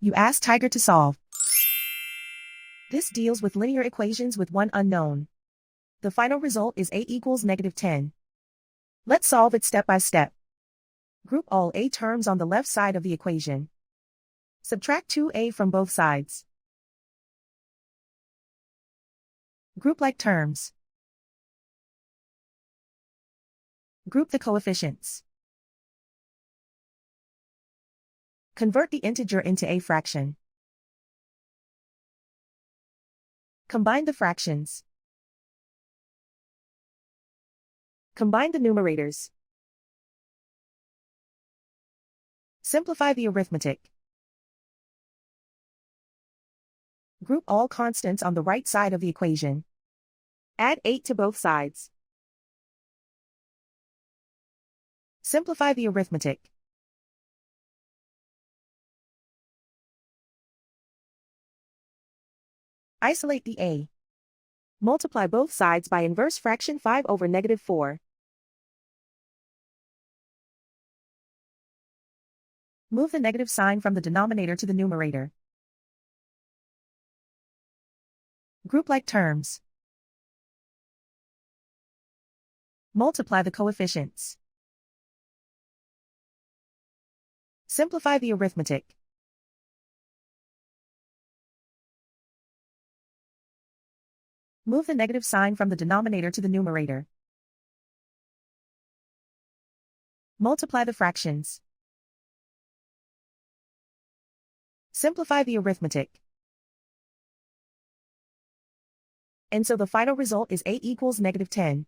You ask Tiger to solve. This deals with linear equations with one unknown. The final result is a equals -10. Let's solve it step by step. Group all a terms on the left side of the equation. Subtract 2a from both sides. Group like terms. Group the coefficients. Convert the integer into a fraction. Combine the fractions. Combine the numerators. Simplify the arithmetic. Group all constants on the right side of the equation. Add 8 to both sides. Simplify the arithmetic. Isolate the a. Multiply both sides by inverse fraction 5 over -4. Move the negative sign from the denominator to the numerator. Group like terms. Multiply the coefficients. Simplify the arithmetic. Move the negative sign from the denominator to the numerator. Multiply the fractions. Simplify the arithmetic. And so the final result is a equals -10.